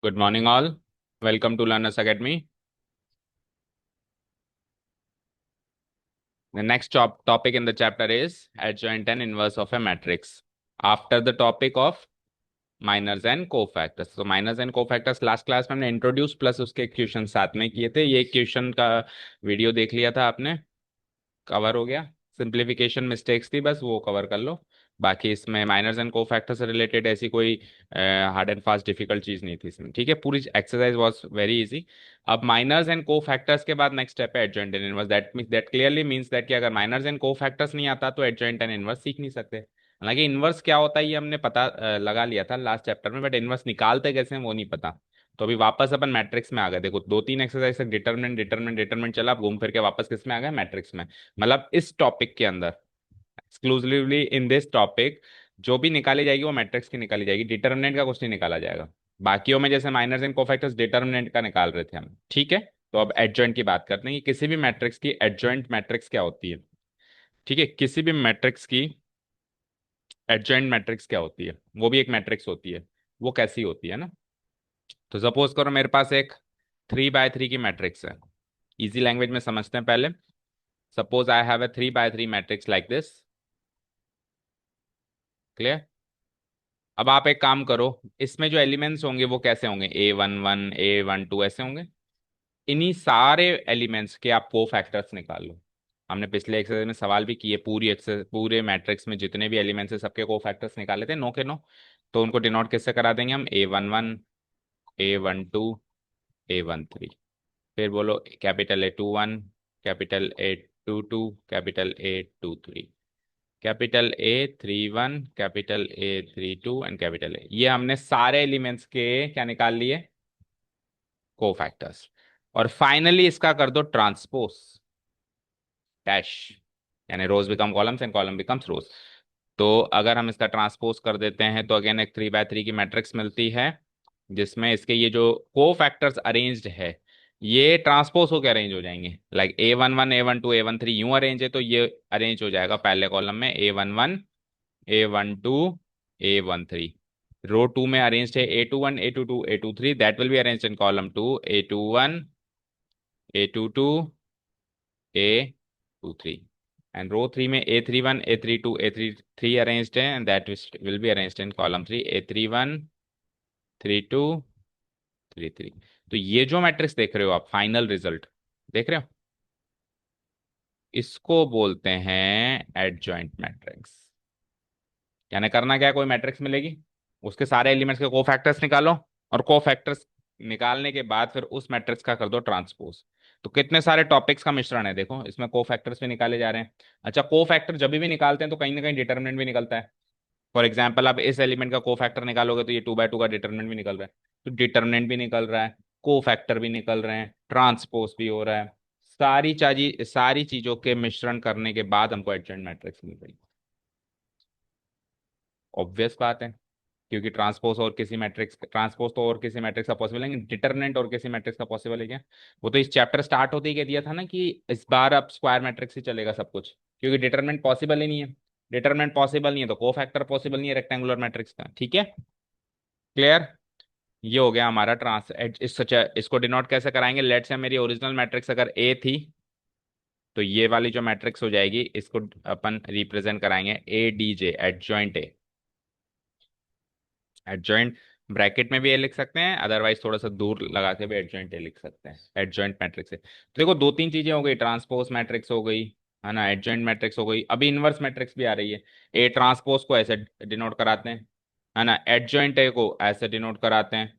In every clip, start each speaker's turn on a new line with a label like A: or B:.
A: Good morning, all. Welcome to Learners Academy. The next topic in the chapter is adjoint and inverse of a matrix. After the topic of minors and cofactors. तो minors and cofactors last class में हमने introduce plus उसके question साथ में किए थे। ये question का वीडियो देख लिया था आपने, कवर हो गया। सिंप्लीफिकेशन मिस्टेक्स थी, बस वो कवर कर लो। बाकी इसमें माइनर्स एंड कोफैक्टर से रिलेटेड ऐसी कोई हार्ड एंड फास्ट डिफिकल्ट चीज नहीं थी इसमें, ठीक है। पूरी एक्सरसाइज वाज वेरी इजी। अब माइनर्स एंड कोफैक्टर्स के बाद नेक्स्ट स्टेप है adjoint and inverse. That clearly means that कि अगर माइनर्स एंड कोफैक्टर्स नहीं आता तो एडजॉइंट एंड इनवर्स सीख नहीं सकते। हालांकि इनवर्स क्या होता है ये हमने पता लगा लिया था लास्ट चैप्टर में, बट इनवर्स निकालते कैसे हैं वो नहीं पता। तो अभी वापस अपन मैट्रिक्स में आ गए। देखो दो तीन एक्सरसाइज तक डिटरमिनेंट डिटरमिनेंट डिटरमिनेंट चला, अब घूम फिर के वापस किस में आ गए, मैट्रिक्स में। मतलब इस टॉपिक के अंदर एक्सक्लूसिवली इन दिस टॉपिक जो भी निकाली जाएगी वो मैट्रिक्स की निकाली जाएगी, डिटरमिनेंट का कुछ नहीं निकाला जाएगा। बाकियों में जैसे माइनर्स एंड कोफैक्टर्स डिटरमिनेंट का निकाल रहे थे हम, ठीक है। तो अब एडजॉइंट की बात करते हैं कि किसी भी मैट्रिक्स की एडजॉइंट मैट्रिक्स क्या होती है, ठीक है। किसी भी मैट्रिक्स की एडजॉइंट मैट्रिक्स क्या होती है, वो भी एक मैट्रिक्स होती है। वो कैसी होती है ना। तो सपोज करो मेरे पास एक 3 by 3 की मैट्रिक्स है। इजी लैंग्वेज में समझते हैं पहले। Suppose I have a 3 by 3 matrix like this. Clear. अब आप एक काम करो, इसमें जो एलिमेंट्स होंगे वो कैसे होंगे, A11 A12 ऐसे होंगे। इन्हीं सारे एलिमेंट्स के आप को फैक्टर्स निकाल लो। हमने पिछले एक्सरसाइज में सवाल भी किए, पूरी एक्सरसाइज पूरे मैट्रिक्स में जितने भी एलिमेंट्स है सबके को फैक्टर्स निकाले थे, नो के नो। तो उनको डिनोट किससे करा देंगे हम, A11 A12 A13। फिर बोलो capital A21 capital A22 capital A23 capital A31 capital A32 and capital A. ये हमने सारे एलिमेंट्स के क्या निकाल लिए, कोफैक्टर्स। और फाइनली इसका कर दो ट्रांसपोज डैश, यानी rows become columns and column becomes rows. तो अगर हम इसका ट्रांसपोज कर देते हैं तो अगेन एक 3 by 3 की मैट्रिक्स मिलती है, जिसमें इसके ये जो को फैक्टर्स अरेंज्ड है ये ट्रांसपोज होकर अरेंज हो जाएंगे। लाइक A11 A12 A13 यूं अरेंज है तो ये अरेंज हो जाएगा पहले कॉलम में A11 A12 A13। Row to में अरेंज्ड है A21 A22 A23, that will be arranged in column two A21 A22 A23। And row three में A31 A32 A33 अरेंज्ड है and that will be arranged in column three A31 32 33। तो ये जो matrix देख रहे हो आप, फाइनल रिजल्ट देख रहे हो, इसको बोलते हैं एडजॉइंट मैट्रिक्स। यानी करना क्या है, कोई मैट्रिक्स मिलेगी, उसके सारे एलिमेंट्स के कोफैक्टर्स निकालो, और कोफैक्टर्स निकालने के बाद फिर उस मैट्रिक्स का कर दो ट्रांसपोज। तो कितने सारे टॉपिक्स का मिश्रण है देखो, इसमें कोफैक्टर्स भी निकाले जा रहे हैं। अच्छा, कोफैक्टर जब भी निकालते हैं तो कहीं ना कहीं डिटर्मिनेंट भी निकलता है। फॉर एग्जाम्पल आप इस एलिमेंट का कोफैक्टर निकालोगे तो ये 2 by 2 का डिटर्मिनेंट भी निकल रहा है। तो डिटर्मिनेंट भी निकल रहा है, कोफैक्टर भी निकल रहे हैं, ट्रांसपोज भी हो रहा है। सारी चीजों के मिश्रण करने के बाद हमको एडजॉइंट मैट्रिक्स मिल रही है। ऑब्वियस बात है, क्योंकि ट्रांसपोज तो और किसी मैट्रिक्स का पॉसिबल है, डिटरमिनेंट और किसी मैट्रिक्स का पॉसिबल है क्या। वो तो इस चैप्टर स्टार्ट होते ही कह दिया था ना कि इस बार अब स्क्वायर मैट्रिक्स ही चलेगा सब कुछ, क्योंकि डिटरमिनेंट पॉसिबल ही नहीं है। डिटरमिनेंट पॉसिबल नहीं है तो कोफैक्टर पॉसिबल नहीं है रेक्टेंगुलर मैट्रिक्स का, ठीक है। क्लियर। ये हो गया हमारा इसको डिनोट कैसे कराएंगे, लेट से मेरी ओरिजिनल मैट्रिक्स अगर ए थी तो ये वाली जो मैट्रिक्स हो जाएगी इसको अपन रिप्रेजेंट कराएंगे ADJ, adjoint A. Adjoint bracket में भी ए लिख सकते हैं, अदरवाइज थोड़ा सा दूर लगा के भी एडजॉइंट ए लिख सकते हैं, एडजॉइंट मैट्रिक्स है। तो देखो दो तीन चीजें हो गई, ट्रांसपोज मैट्रिक्स हो गई है ना, एडजॉइंट मैट्रिक्स हो गई, अभी इनवर्स मैट्रिक्स भी आ रही है। ए ट्रांसपोज को ऐसे डिनोट कराते हैं, है ना, एडजॉइंट ए को ऐसे डिनोट कराते हैं।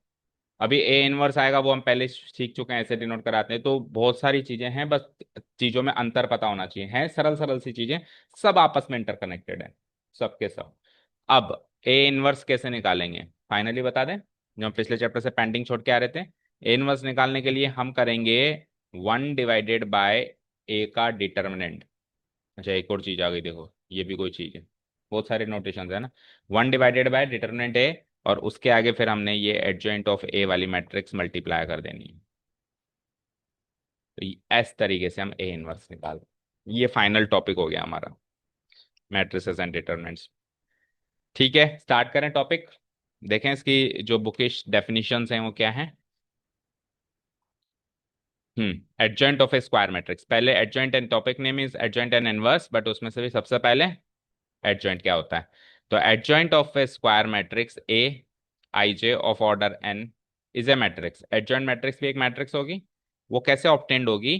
A: अभी ए इनवर्स आएगा वो हम पहले सीख चुके हैं, ऐसे डिनोट कराते हैं। तो बहुत सारी चीजें हैं, बस चीजों में अंतर पता होना चाहिए, है सरल सरल सी चीजें, सब आपस में इंटरकनेक्टेड है, सबके सब। अब ए इनवर्स कैसे निकालेंगे, फाइनली बता दें, जो हम पिछले चैप्टर से पेंडिंग छोड़ के आ रहे थे। ए इनवर्स निकालने के लिए हम करेंगे 1/बाय ए का डिटर्मिनेंट। अच्छा एक और चीज आ गई, देखो ये भी कोई चीज है, बहुत सारे नोटेशन है ना। 1/बाय डिटर्मिनेंट ए, और उसके आगे फिर हमने ये एडजॉइंट ऑफ ए वाली मैट्रिक्स मल्टीप्लाई कर देनी है। तो इस तरीके से हम ए इनवर्स निकाल, ये फाइनल टॉपिक हो गया हमारा, मैट्रिसेस एंड डिटर्मिनेंट्स। ठीक है, स्टार्ट करें टॉपिक। देखें इसकी जो बुकिश डेफिनेशंस हैं वो क्या है। Adjoint of a square matrix, पहले adjoint and topic name is adjoint and inverse, but उसमें से भी सबसे पहले एडजॉइंट क्या होता है। तो adjoint of a square matrix A I J of order N is a matrix. Adjoint matrix भी एक मैट्रिक्स होगी। वो कैसे ऑब्टेन्ड होगी,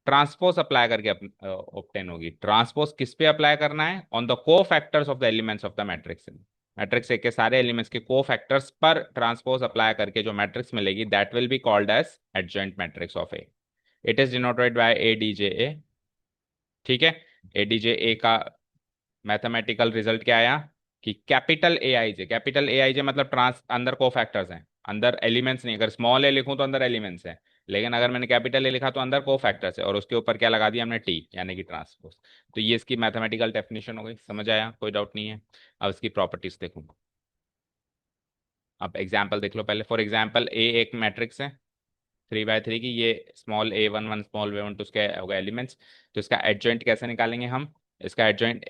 A: ट्रांसपोज अप्लाई करके ऑब्टेन होगी। ट्रांसपोज किस पे अप्लाई करना है, on the cofactors of the elements of the matrix. Matrix A के सारे एलिमेंट्स के को फैक्टर्स पर ट्रांसपोज अप्लाई करके जो मैट्रिक्स मिलेगी that will be called as adjoint matrix of A. It is denoted by A D J A. ठीक है, ए डी जे ए का मैथमेटिकल रिजल्ट क्या आया कि capital A I J, capital A I जे मतलब ट्रांस अंदर को फैक्टर्स हैं, अंदर एलिमेंट्स नहीं। अगर स्मॉल ए लिखूं तो अंदर एलिमेंट्स हैं, लेकिन अगर मैंने कैपिटल ए लिखा तो अंदर को फैक्टर्स है, और उसके ऊपर क्या लगा दिया हमने, टी, यानी कि ट्रांसपोज। तो ये इसकी मैथमेटिकल डेफिनेशन हो गई, समझ आया, कोई डाउट नहीं है। अब इसकी प्रॉपर्टीज देखूँ। अब एग्जाम्पल देख लो पहले। फॉर एग्जाम्पल ए एक मैट्रिक्स है 3 बाय 3 की, ये small a one one small वे वन टू उसके होगा एलिमेंट्स। तो इसका एडजॉइंट कैसे निकालेंगे हम, इसका एडजॉइंट,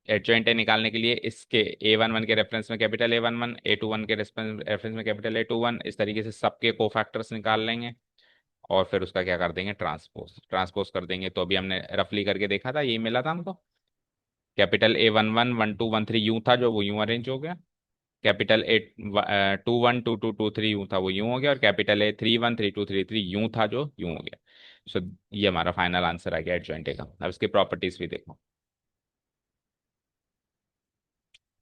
A: एडजॉइंट निकालने के लिए इसके ए वन वन के रेफरेंस में capital A one one, A two one के रेफरेंस में कैपिटल ए टू वन, इस तरीके से सबके कोफैक्टर्स निकाल लेंगे। और फिर उसका क्या कर देंगे, ट्रांसपोज, ट्रांसपोज कर देंगे। तो अभी हमने रफली करके देखा था, यही मिला था हमको। Capital A one one one two one three यूं था, जो वो यूं अरेंज हो गया। Capital A two one two two two three यूं था, वो यूं हो गया। और capital A three one three two three three यूं था, जो यूं हो गया। सो ये हमारा फाइनल आंसर आ गया एडजॉइंट का। अब इसकी प्रॉपर्टीज भी देखो।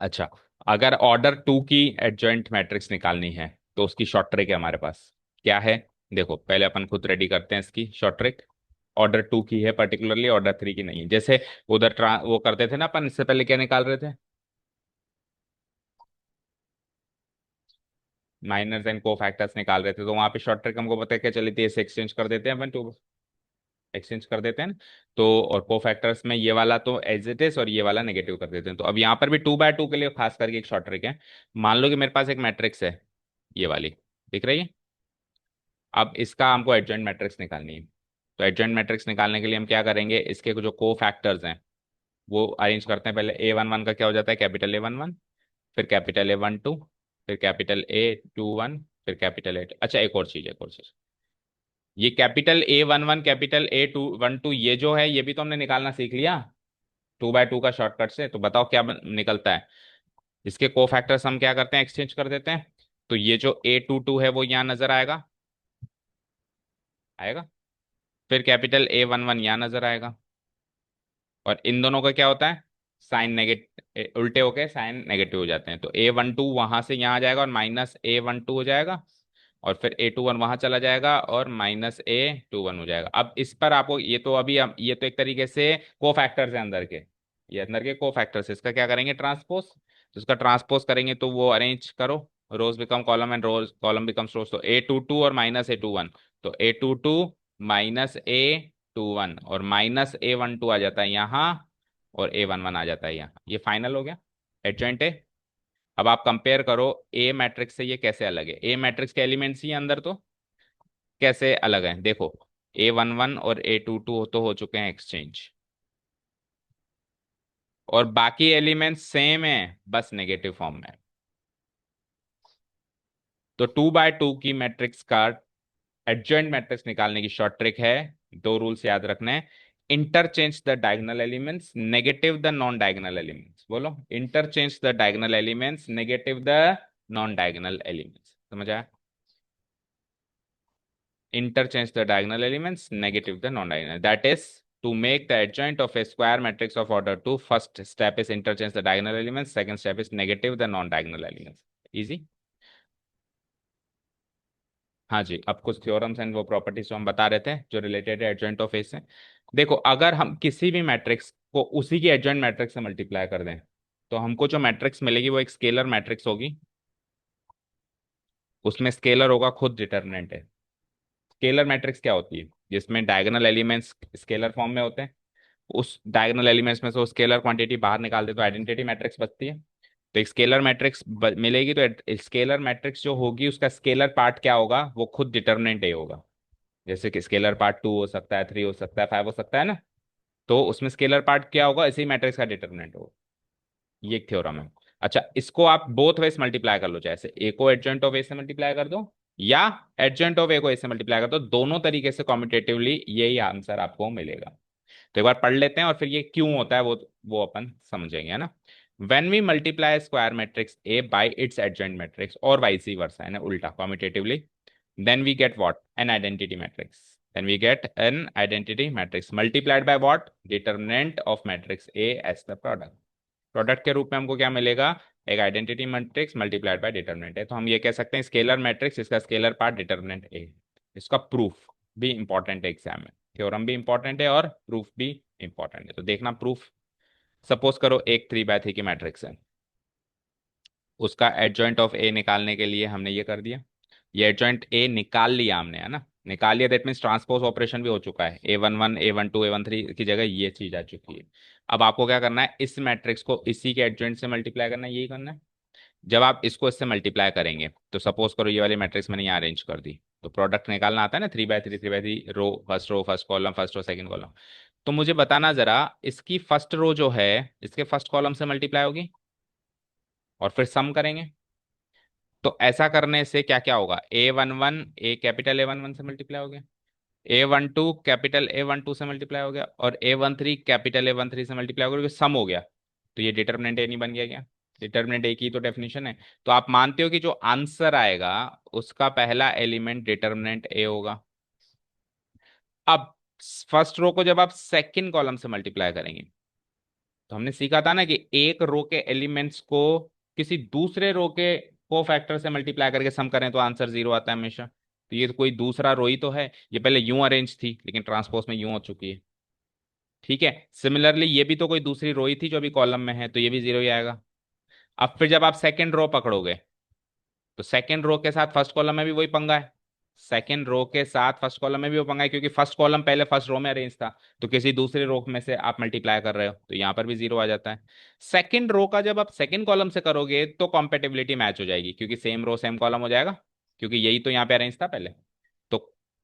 A: अच्छा, अगर ऑर्डर 2 की एडजॉइंट मैट्रिक्स निकालनी है तो उसकी शॉर्ट ट्रिक है हमारे पास, क्या है। देखो पहले अपन खुद रेडी करते हैं इसकी शॉर्ट ट्रिक। ऑर्डर 2 की है पर्टिकुलरली, ऑर्डर 3 की नहीं है। जैसे उधर वो करते थे ना अपन, इससे पहले क्या निकाल रहे थे, माइनर्स एंड को फैक्टर्स निकाल रहे थे। तो वहां पे शॉर्ट ट्रिक हमको पता है क्या चली थी, ऐसे एक्सचेंज कर देते हैं अपन, टू एक्सचेंज कर देते हैं ना। तो और को फैक्टर्स में ये वाला तो एज इट इज और ये वाला नेगेटिव कर देते हैं। तो अब यहाँ पर भी 2 बाय 2 के लिए खास करके एक शॉर्ट ट्रिक है। मान लो कि मेरे पास एक मैट्रिक्स है, ये वाली, दिख रही है। अब इसका हमको एडजॉइंट मैट्रिक्स निकालनी है। तो एडजॉइंट मैट्रिक्स निकालने के लिए हम क्या करेंगे, इसके जो को फैक्टर्स हैं वो अरेंज करते हैं। पहले ए वन वन का क्या हो जाता है, कैपिटल ए वन वन, फिर कैपिटल ए वन टू, फिर कैपिटल ए टू वन, फिर कैपिटल ए। अच्छा, एक और चीज, एक और चीज, ये capital A one one capital A two one two ये जो है, ये भी तो हमने निकालना सीख लिया 2 बाय 2 का शॉर्टकट से। तो बताओ क्या निकलता है। इसके को फैक्टर्स हम क्या करते हैं, एक्सचेंज कर देते हैं। तो ये जो ए टू टू है वो यहाँ नजर आएगा, आएगा। फिर कैपिटल ए वन वन यहाँ नजर आएगा। और इन दोनों का क्या होता है, साइन नेगेटिव, उल्टे होके साइन नेगेटिव हो जाते हैं। तो ए वन टू वहां से यहाँ आ जाएगा और माइनस ए वन टू हो जाएगा। और फिर ए टू वन वहां चला जाएगा और माइनस ए टू वन हो जाएगा। अब इस पर आपको ये तो अभी ये तो एक तरीके से को फैक्टर्स है अंदर के, ये अंदर के को फैक्टर्स, इसका क्या करेंगे, ट्रांसपोज। तो इसका ट्रांसपोज करेंगे तो वो अरेंज करो, rows become column and rows column becomes rows. तो ए टू टू और माइनस ए टू वन, तो a two two minus a two one और माइनस ए वन टू आ जाता है यहाँ, और ए वन वन आ जाता है यहाँ। ये फाइनल हो गया एडजॉइंट है। अब आप कंपेयर करो ए मैट्रिक्स से ये कैसे अलग है। ए मैट्रिक्स के एलिमेंट्स ही हैं अंदर, तो कैसे अलग हैं देखो। ए वन वन और ए टू टू तो हो चुके हैं एक्सचेंज, और बाकी एलिमेंट्स सेम है, बस नेगेटिव फॉर्म में। तो 2 बाय 2 की मैट्रिक्स का एडजॉइंट मैट्रिक्स निकालने की शॉर्ट ट्रिक है, दो रूल्स याद रखने हैं। Interchange the diagonal elements, negative the non diagonal elements. बोलो, interchange the diagonal elements, negative the non diagonal elements. समझ आया, interchange the diagonal elements, negative the non-diagonal. That is, to make the adjoint of a square matrix of order 2, first step is interchange the diagonal elements, second step is negative the non-diagonal elements. Easy. हाँ जी, अब कुछ theorems and वो properties जो हम बता रहे थे जो रिलेटेड है एडजॉइंट ऑफ ए से। देखो, अगर हम किसी भी मैट्रिक्स को उसी की एडजॉइंट मैट्रिक्स से मल्टीप्लाई कर दें तो हमको जो मैट्रिक्स मिलेगी वो एक स्केलर मैट्रिक्स होगी। उसमें स्केलर होगा, खुद डिटर्मिनेंट है। स्केलर मैट्रिक्स क्या होती है, जिसमें डायगोनल एलिमेंट्स स्केलर फॉर्म में होते हैं। उस डायगोनल एलिमेंट्स में से वो स्केलर क्वांटिटी बाहर निकाल दे तो आइडेंटिटी मैट्रिक्स बचती है। तो एक स्केलर मैट्रिक्स मिलेगी, तो स्केलर मैट्रिक्स जो होगी उसका स्केलर पार्ट क्या होगा, वो खुद डिटर्मिनेंट ए होगा। जैसे कि स्केलर पार्ट 2 हो सकता है, 3 हो सकता है, 5 हो सकता है ना। तो उसमें स्केलर पार्ट क्या होगा, इसी मैट्रिक्स का डिटर्मिनेंट होगा। ये एक थ्योरम है। अच्छा, इसको आप बोथ वेज मल्टीप्लाई कर लो, जैसे ए को एडजॉइंट ऑफ ए से मल्टीप्लाई कर दो या एडजॉइंट ऑफ ए को ए से मल्टीप्लाई कर दो, दोनों तरीके से कॉम्पिटेटिवली यही आंसर आपको मिलेगा। तो एक बार पढ़ लेते हैं और फिर ये क्यों होता है वो अपन समझेंगे, है ना। When we multiply square matrix A by its adjoint matrix और वाइस वर्सा, है ना, उल्टा competitively, then we get what, an identity matrix, then we get an identity matrix multiplied by what, determinant of matrix A as the product। Product के रूप में हमको क्या मिलेगा, एक identity matrix multiplied by determinant है। तो हम ये कह सकते हैं स्केलर मैट्रिक्स, इसका स्केलर पार्ट डिटरमिनेंट ए। इसका प्रूफ भी इंपॉर्टेंट है एग्जाम में, थ्योरम भी इंपॉर्टेंट है और प्रूफ भी इंपॉर्टेंट है। तो देखना प्रूफ, सपोज करो एक 3x3 की मैट्रिक्स है, उसका एडजॉइंट ऑफ ए निकालने के लिए हमने ये कर दिया, ये एडजॉइंट ए निकाल लिया हमने, है ना, निकाल लिया, दैट मीन्स ट्रांसपोज ऑपरेशन भी हो चुका है, A11 A12 A13 की जगह ये चीज आ चुकी है। अब आपको क्या करना है, इस मैट्रिक्स को इसी के एडजॉइंट से मल्टीप्लाई करना है, यही करना है। जब आप इसको इससे मल्टीप्लाई करेंगे तो सपोज करो ये वाली मैट्रिक्स मैंने यहाँ अरेंज कर दी, तो प्रोडक्ट निकालना आता है ना, 3x3 row, first column, first row, second column. तो मुझे बताना जरा, इसकी फर्स्ट रो जो है इसके फर्स्ट कॉलम से मल्टीप्लाई होगी और फिर सम करेंगे। तो ऐसा करने से क्या क्या होगा, A11 ए कैपिटल A11 से मल्टीप्लाई हो गया, A12 कैपिटल A12 से मल्टीप्लाई हो गया, और A13 कैपिटल A13 से मल्टीप्लाई हो गया, सम हो गया। तो ये डिटर्मिनेंट ए नहीं बन गया क्या, डिटर्मिनेंट ए की तो डेफिनेशन है। तो आप मानते हो कि जो आंसर आएगा उसका पहला एलिमेंट डिटर्मिनेंट ए होगा। अब फर्स्ट रो को जब आप सेकंड कॉलम से मल्टीप्लाई करेंगे, तो हमने सीखा था ना कि एक रो के एलिमेंट्स को किसी दूसरे रो के कोफैक्टर से मल्टीप्लाई करके सम करें तो आंसर जीरो आता है हमेशा। तो ये तो कोई दूसरा रो ही तो है, ये पहले यूं अरेंज थी लेकिन ट्रांसपोज में यूं हो चुकी है। ठीक है, सिमिलरली ये भी तो कोई दूसरी रो ही थी जो अभी कॉलम में है, तो ये भी जीरो ही आएगा। अब फिर जब आप सेकंड रो पकड़ोगे, तो सेकंड रो के साथ फर्स्ट कॉलम में भी वही पंगा है, सेकंड रो के साथ फर्स्ट कॉलम में भी वो पंगा है, क्योंकि फर्स्ट कॉलम पहले फर्स्ट रो में अरेंज था, तो किसी दूसरे रो में से आप मल्टीप्लाई कर रहे हो तो यहां पर भी जीरो आ जाता है। सेकंड रो का जब आप सेकंड कॉलम से करोगे तो कॉम्पेटिबिलिटी मैच हो जाएगी, क्योंकि सेम रो सेम कॉलम हो जाएगा, क्योंकि यही तो यहाँ पे अरेंज था पहले। तो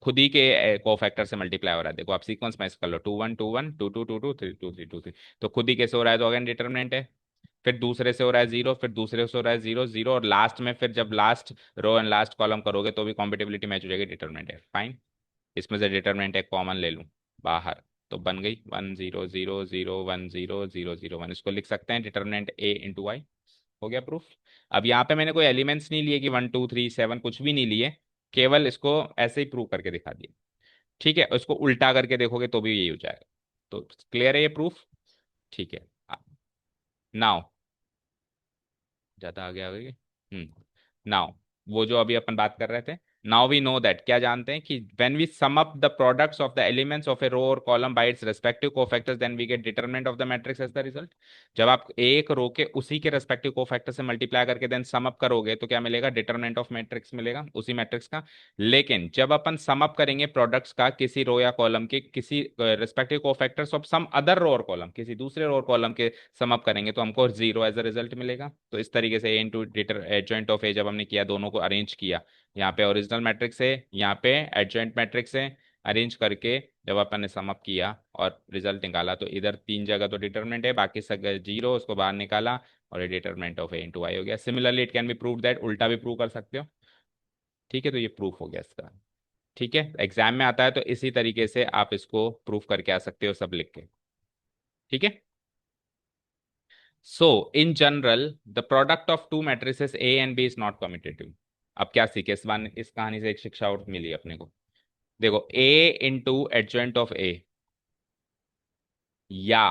A: खुद ही के कोफैक्टर से मल्टीप्लाई हो रहा है, देखो आप सीक्वेंस मैच कर लो, 2 1 2 1 2 2 2 2 3 2 3 2 3, तो खुद ही कैसे हो रहा है, तो अगेन डिटरमिनेंट है। फिर दूसरे से हो रहा है जीरो, फिर दूसरे से हो रहा है जीरो जीरो, और लास्ट में फिर जब last row and last column करोगे तो भी कॉम्पिटिबिलिटी मैच हो जाएगी, डिटरमिनेंट है, फाइन। इसमें से डिटरमिनेंट एक कॉमन ले लूं बाहर, तो बन गई 1 0 0 0 1 0 0 0 1, इसको लिख सकते हैं डिटरमिनेंट ए इंटू वाई। हो गया प्रूफ। अब यहाँ पे मैंने कोई एलिमेंट्स नहीं लिए कि 1 2 3 7 कुछ भी नहीं लिए, केवल इसको ऐसे ही प्रूव करके दिखा दिया। ठीक है, उसको उल्टा करके देखोगे तो भी यही हो जाएगा। तो क्लियर है ये प्रूफ, ठीक है। नाउ ज्यादा आगे आ गई। नाउ वो जो अभी अपन बात कर रहे थे, नाउ वी नो दैट, क्या जानते हैं कि when we sum up the products of the elements of a row और column by its respective cofactors then we get determinant of the matrix as the result. जब आप एक row के उसी के रेस्पेक्टिव कोफैक्टर से मल्टीप्लाई करके then sum up करोगे तो क्या मिलेगा, डिटरमिनेंट ऑफ मैट्रिक्स मिलेगा उसी मैट्रिक्स का। लेकिन जब अपन सम अप करेंगे प्रोडक्ट्स का किसी रो या कॉलम के किसी respective cofactors of some other row और कॉलम, किसी दूसरे रो और कॉलम के सम अप करेंगे तो हमको जीरो एज अ रिजल्ट मिलेगा। तो इस तरीके से ए इंटू डिटर एडजॉइंट ऑफ ए जब हमने किया, दोनों को अरेंज किया, यहाँ पे ओरिजिनल मैट्रिक्स है, यहाँ पे एडजॉइंट मैट्रिक्स है, अरेंज करके जब अपन ने सम अप किया और रिजल्ट निकाला, तो इधर तीन जगह तो डिटरमिनेंट है, बाकी सब जीरो, उसको बाहर निकाला और ये डिटरमिनेंट ऑफ ए इंटू आई हो गया। Similarly it can be prove that, उल्टा भी प्रूव कर सकते हो। ठीक है, तो ये प्रूफ हो गया इसका। ठीक है, एग्जाम में आता है तो इसी तरीके से आप इसको प्रूफ करके आ सकते हो सब लिख के। ठीक है, so in general the product of two matrices A and B is not commutative. अब क्या सीखे इस कहानी से, एक शिक्षा और मिली अपने को। देखो, ए इंटू एडजॉइंट ऑफ ए या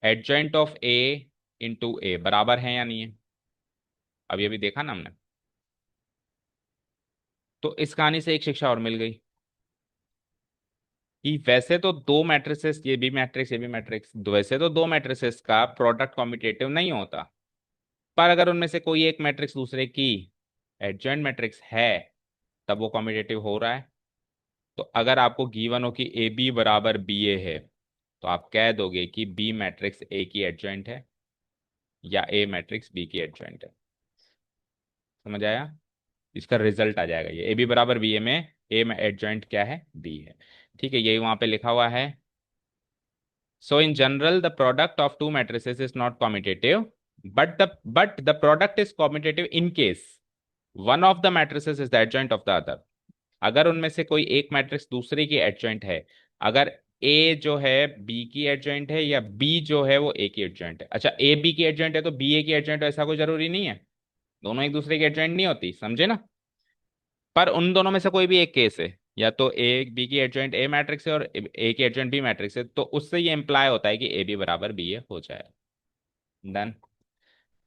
A: एडजॉइंट ऑफ ए इंटू ए बराबर है या नहीं है, अब ये भी देखा ना हमने। तो इस कहानी से एक शिक्षा और मिल गई कि वैसे तो दो मैट्रिसेस, ये भी मैट्रिक्स ये भी मैट्रिक्स, वैसे तो दो मैट्रिसेस का प्रोडक्ट कॉम्पिटेटिव नहीं होता, पर अगर उनमें से कोई एक मैट्रिक्स दूसरे की एडजॉइंट मैट्रिक्स है तब वो कॉम्पिटेटिव हो रहा है। तो अगर आपको गिवन हो कि ए बी बराबर बी ए है, तो आप कह दोगे कि बी मैट्रिक्स ए की एडजॉइंट है या ए मैट्रिक्स बी की एडजॉइंट है। समझ आया, इसका रिजल्ट आ जाएगा ये, ए बी बराबर बी ए में ए में एडजॉइंट क्या है, बी है। ठीक है, यही वहां पे लिखा हुआ है। So in general the product of two matrices is not commutative but the product is commutative in case one of the matrices is the adjoint of the other। अगर उनमें से कोई एक मैट्रिक्स दूसरे की एडजॉइंट है, अगर ए जो है बी की एडजॉइंट है या बी जो है वो ए की एडजॉइंट है। अच्छा, ए बी की एडजॉइंट है तो बी ए की एडजॉइंट है, ऐसा कोई जरूरी नहीं है। दोनों एक दूसरे की एडजॉइंट नहीं होती, समझे ना। पर उन दोनों में से कोई भी एक केस है, या तो ए बी की एडजॉइंट ए मैट्रिक्स है और ए की एडजॉइंट बी मैट्रिक्स है, तो उससे ये इंप्लाय होता है कि ए बी बराबर बी ए हो जाए। डन।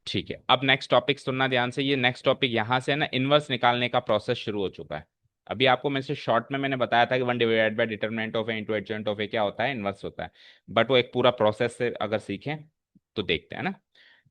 A: ठीक है, अब नेक्स्ट टॉपिक सुनना ध्यान से। ये नेक्स्ट टॉपिक यहाँ से ना इनवर्स निकालने का प्रोसेस शुरू हो चुका है। अभी आपको मैं से शॉर्ट में मैंने बताया था कि one divided by determinant of A into adjoint of A क्या होता है, इनवर्स होता है। बट वो एक पूरा प्रोसेस से अगर सीखें तो देखते हैं ना।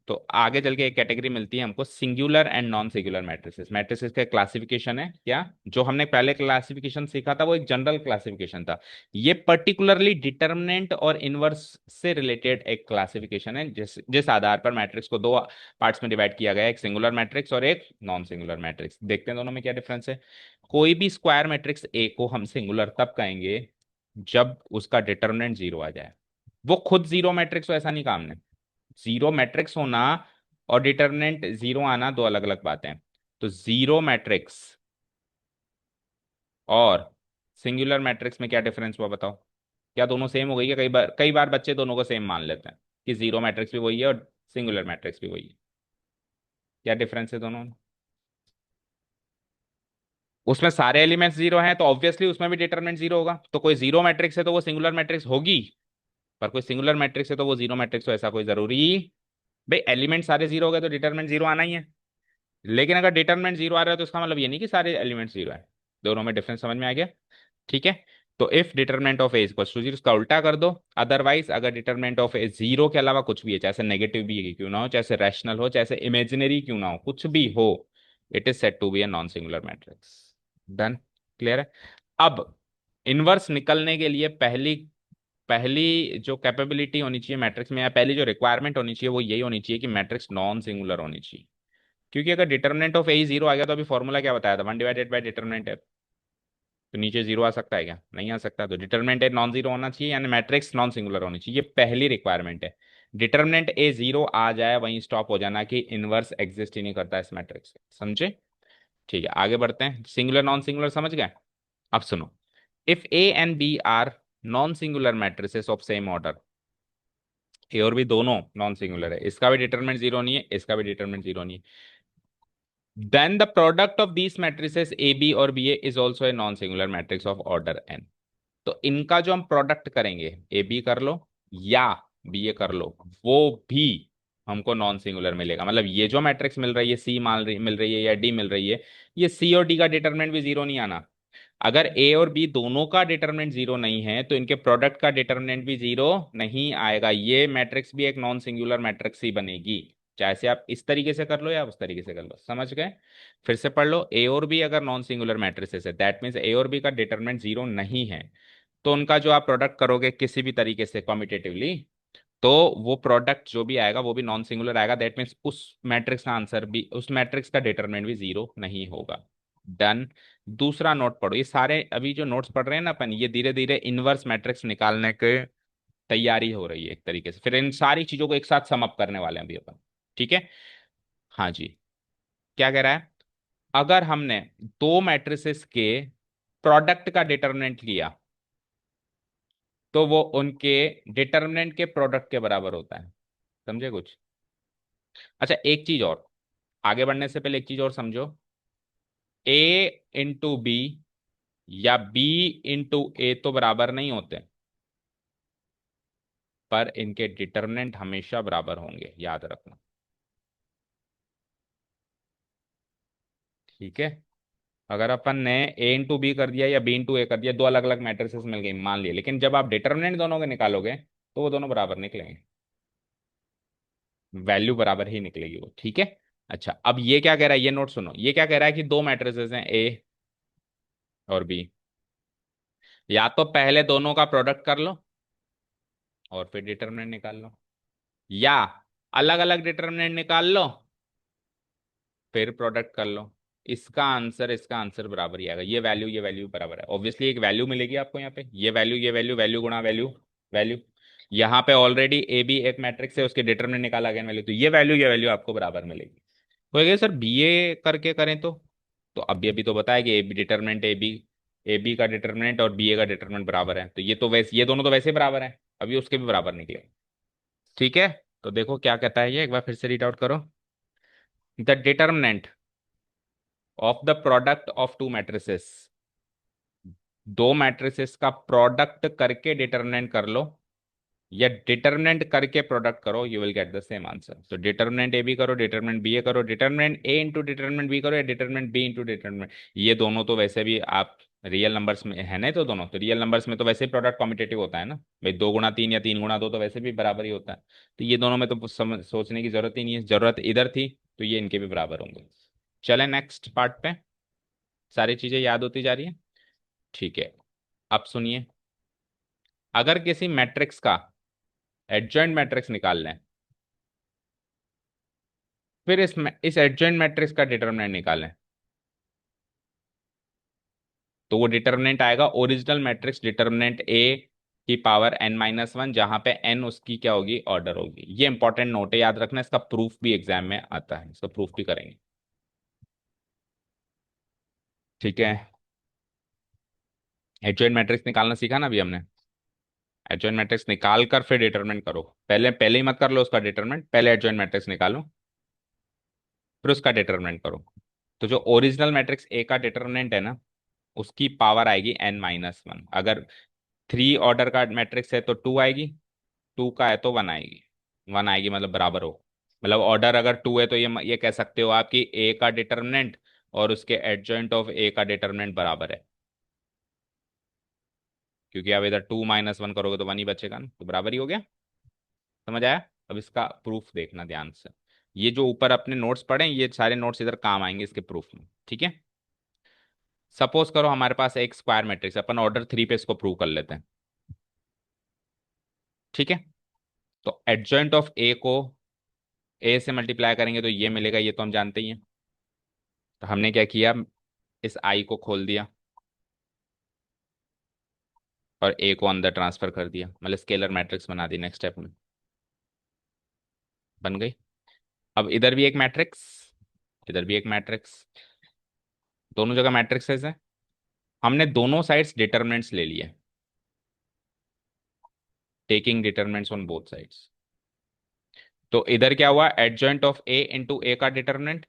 A: तो आगे चल के एक कैटेगरी मिलती है हमको, singular and non singular matrices. Matrices का क्लासिफिकेशन है क्या, जो हमने पहले क्लासिफिकेशन सीखा था वो एक जनरल क्लासिफिकेशन था। ये पर्टिकुलरली डिटर्मिनेंट और इनवर्स से रिलेटेड एक क्लासिफिकेशन है, जिस जिस आधार पर मैट्रिक्स को दो पार्ट्स में डिवाइड किया गया है, एक सिंगुलर मैट्रिक्स और एक नॉन सिंगुलर मैट्रिक्स। देखते हैं दोनों में क्या डिफरेंस है। कोई भी स्क्वायर मैट्रिक्स ए को हम सिंगुलर तब कहेंगे जब उसका डिटर्मिनेंट जीरो आ जाए। वो खुद जीरो मैट्रिक्स हो ऐसा नहीं काम है। जीरो मैट्रिक्स होना और डिटरमिनेंट जीरो आना दो अलग अलग बातें हैं। तो जीरो मैट्रिक्स और सिंगुलर मैट्रिक्स में क्या डिफरेंस हुआ बताओ। क्या दोनों सेम हो गई है? कई बार बच्चे दोनों को सेम मान लेते हैं कि जीरो मैट्रिक्स भी वही है और सिंगुलर मैट्रिक्स भी वही है। क्या डिफरेंस है दोनों में? उसमें सारे एलिमेंट्स जीरो हैं तो ऑब्वियसली उसमें भी डिटरमिनेंट जीरो होगा। तो कोई जीरो मैट्रिक्स है तो वो सिंगुलर मैट्रिक्स होगी, पर कोई सिंगुलर मैट्रिक्स है तो वो जीरो मैट्रिक्स हो ऐसा कोई जरूरी। भाई एलिमेंट सारे जीरो हो गए तो डिटरमिनेंट जीरो आना ही है। लेकिन अगर डिटरमिनेंट जीरो आ रहा है तो इसका मतलब ये नहीं कि सारे एलिमेंट्स जीरो है। दोनों में डिफरेंस समझ में आ गया? ठीक है। तो if determinant of A equals to zero, उसका उल्टा कर दो। अदरवाइज अगर डिटरमिनेंट ऑफ ए जीरो के अलावा कुछ भी है, चाहे नेगेटिव भी क्यों ना हो, चाहे रैशनल हो, चाहे इमेजिनरी क्यों ना हो, कुछ भी हो, it is said to be a non singular matrix. Done. Clear है। अब इनवर्स निकलने के लिए पहली पहली जो कैपेबिलिटी होनी चाहिए मैट्रिक्स में, या पहली जो रिक्वायरमेंट होनी चाहिए वो यही होनी चाहिए कि मैट्रिक्स नॉन सिंगुलर होनी चाहिए। क्योंकि अगर डिटर्मिनेंट ऑफ ए जीरो आ गया तो अभी फॉर्मूला क्या बताया था, वन डिवाइडेड बाय डिटर्मिनेंट है। तो नीचे जीरो आ सकता है क्या? नहीं आ सकता। तो डिटर्मिनेंट ए नॉन जीरो होना चाहिए, यानी मैट्रिक्स नॉन सिंगुलर होनी चाहिए। ये पहली रिक्वायरमेंट है। डिटर्मिनेंट ए जीरो आ जाए वहीं स्टॉप हो जाना, कि इनवर्स एग्जिस्ट ही नहीं करता इस मैट्रिक्स से। समझे? ठीक है, आगे बढ़ते हैं। सिंगुलर नॉन सिंगुलर समझ गए। अब सुनो, if A and B are non singular matrices of same order, A और बी दोनों नॉन सिंगुलर है, इसका भी डिटरमिनेंट जीरो नहीं है, इसका भी डिटरमिनेंट जीरो नहीं है, then the product of these matrices A B और B A is also a non-singular matrix of order n। तो इनका जो हम प्रोडक्ट करेंगे, ए बी कर लो या बी ए कर लो, वो भी हमको नॉन सिंगुलर मिलेगा। मतलब ये जो मैट्रिक्स मिल रही है, सी मिल रही है या डी मिल रही है, ये सी और डी का डिटरमिनेंट भी जीरो नहीं आना। अगर ए और बी दोनों का डिटरमिनेंट जीरो नहीं है तो इनके प्रोडक्ट का डिटरमिनेंट भी जीरो नहीं आएगा। ये मैट्रिक्स भी एक नॉन सिंगुलर मैट्रिक्स ही बनेगी, चाहे से आप इस तरीके से कर लो या उस तरीके से कर लो। समझ गए? फिर से पढ़ लो, ए और बी अगर नॉन सिंगुलर मैट्रिसेस है, दैट मीन्स ए और बी का डिटरमिनेंट जीरो नहीं है, तो उनका जो आप प्रोडक्ट करोगे किसी भी तरीके से कॉम्पिटेटिवली, तो वो प्रोडक्ट जो भी आएगा वो भी नॉन सिंगुलर आएगा। दैट मीन्स उस मैट्रिक्स का आंसर भी, उस मैट्रिक्स का डिटरमिनेंट भी जीरो नहीं होगा। डन। दूसरा नोट पढ़ो। ये सारे अभी जो नोट्स पढ़ रहे हैं ना अपन, ये धीरे धीरे इनवर्स मैट्रिक्स निकालने के तैयारी हो रही है एक तरीके से। फिर इन सारी चीजों को एक साथ सम अप करने वाले हैं अभी अपन। ठीक है। हाँ जी। क्या कह रहा है? अगर हमने दो मैट्रिसेस के प्रोडक्ट का डिटरमिनेंट लिया तो वो उनके डिटरमिनेंट के प्रोडक्ट के बराबर होता है। समझे कुछ? अच्छा, एक चीज और, आगे बढ़ने से पहले एक चीज और समझो। ए इंटू बी या बी इंटू ए तो बराबर नहीं होते, पर इनके डिटरमिनेंट हमेशा बराबर होंगे, याद रखना। ठीक है। अगर अपन ने ए इंटू बी कर दिया या बी इंटू ए कर दिया, दो अलग अलग मैट्रिसेस मिल गई मान लिए, लेकिन जब आप डिटरमिनेंट दोनों के निकालोगे तो वो दोनों बराबर निकलेंगे, वैल्यू बराबर ही निकलेगी वो। ठीक है। अच्छा, अब ये क्या कह रहा है, ये नोट सुनो। ये क्या कह रहा है कि दो मैट्रिसेस हैं ए और बी, या तो पहले दोनों का प्रोडक्ट कर लो और फिर डिटरमिनेंट निकाल लो, या अलग अलग डिटरमिनेंट निकाल लो फिर प्रोडक्ट कर लो। इसका आंसर बराबर ही आएगा। ये वैल्यू बराबर है, ऑब्वियसली एक वैल्यू मिलेगी आपको यहाँ पे, ये वैल्यू, ये वैल्यू, वैल्यू गुणा वैल्यू, वैल्यू। यहाँ पे ऑलरेडी ए बी एक मैट्रिक्स है, उसके डिटरमिनेंट निकाला अगेन वैल्यू, तो ये वैल्यू आपको बराबर मिलेगी। तो सर बी ए करके करें तो अभी अभी तो बताया कि A B determinant A B का डिटरमिनेंट और बी ए का डिटरमिनेंट बराबर है, तो ये तो वैसे ये दोनों तो वैसे ही बराबर है, अभी उसके भी बराबर निकले। ठीक है, तो देखो क्या कहता है ये, एक बार फिर से रीड आउट करो। The determinant of the product of two matrices, दो मैट्रिसेस का प्रोडक्ट करके डिटरमिनेंट कर लो या डिटरमिनेंट करके प्रोडक्ट करो, you will get the same answer. तो डिटरमिनेंट ए बी करो, डिटरमिनेंट बी ए करो, determinant A into determinant B करो, या डिटरमिनेंट बी इंटू डिटरमिनेंट, ये दोनों तो वैसे भी आप रियल नंबर्स में है ना, तो दोनों तो रियल नंबर्स में तो वैसे ही प्रोडक्ट कॉम्पिटेटिव होता है ना भाई, 2 गुणा 3 या 3 गुणा 2 तो वैसे भी बराबर ही होता है। तो ये दोनों में तो सोचने की जरूरत ही नहीं है, जरूरत इधर थी तो ये इनके भी बराबर होंगे। चले नेक्स्ट पार्ट पे, सारी चीजें याद होती जा रही है। ठीक है, अब सुनिए, अगर किसी मैट्रिक्स का एडजॉइंट मैट्रिक्स निकाल लें, फिर इस एडजॉइंट मैट्रिक्स का डिटरमिनेंट निकालें, तो वो डिटरमिनेंट आएगा ओरिजिनल मैट्रिक्स डिटरमिनेंट ए की पावर n-1, जहां पे n उसकी क्या होगी, ऑर्डर होगी। ये इंपॉर्टेंट नोट है, याद रखना, इसका प्रूफ भी एग्जाम में आता है, इसका प्रूफ भी करेंगे। ठीक है, एडजॉइंट मैट्रिक्स निकालना सीखा ना अभी हमने, एडजॉइंट मैट्रिक्स निकाल कर फिर डिटरमिनेंट करो, पहले पहले ही मत कर लो उसका डिटरमिनेंट, पहले एडजॉइंट मैट्रिक्स निकालो फिर उसका डिटरमिनेंट करो। तो जो ओरिजिनल मैट्रिक्स ए का डिटरमिनेंट है ना, उसकी पावर आएगी n-1। अगर 3 ऑर्डर का मैट्रिक्स है तो 2 आएगी, 2 का है तो 1 आएगी, 1 आएगी मतलब बराबर हो, मतलब ऑर्डर अगर 2 है तो ये कह सकते हो आप कि ए का डिटरमिनेंट और उसके एडजॉइंट ऑफ ए का डिटरमिनेंट बराबर है, क्योंकि आप इधर 2-1 करोगे तो 1 ही बचेगा ना, तो बराबर ही हो गया। समझ आया? अब इसका प्रूफ देखना ध्यान से, ये जो ऊपर अपने नोट्स पढ़े हैं, ये सारे नोट्स इधर काम आएंगे इसके प्रूफ में। ठीक है, सपोज करो हमारे पास एक स्क्वायर मैट्रिक्स, अपन ऑर्डर 3 पे इसको प्रूव कर लेते हैं। ठीक है, तो एडजॉइंट ऑफ ए को ए से मल्टीप्लाई करेंगे तो ये मिलेगा, ये तो हम जानते ही हैं। तो हमने क्या किया, इस आई को खोल दिया और ए को अंदर ट्रांसफर कर दिया, मतलब स्केलर मैट्रिक्स बना दी, नेक्स्ट स्टेप में बन गई। अब इधर भी एक मैट्रिक्स, इधर भी एक मैट्रिक्स, दोनों जगह मैट्रिक्सेस है, हमने दोनों साइड्स डिटरमिनेंट्स ले लिए, taking determinants on both sides. तो इधर क्या हुआ, एडजॉइंट ऑफ ए इंटू ए का डिटरमिनेंट,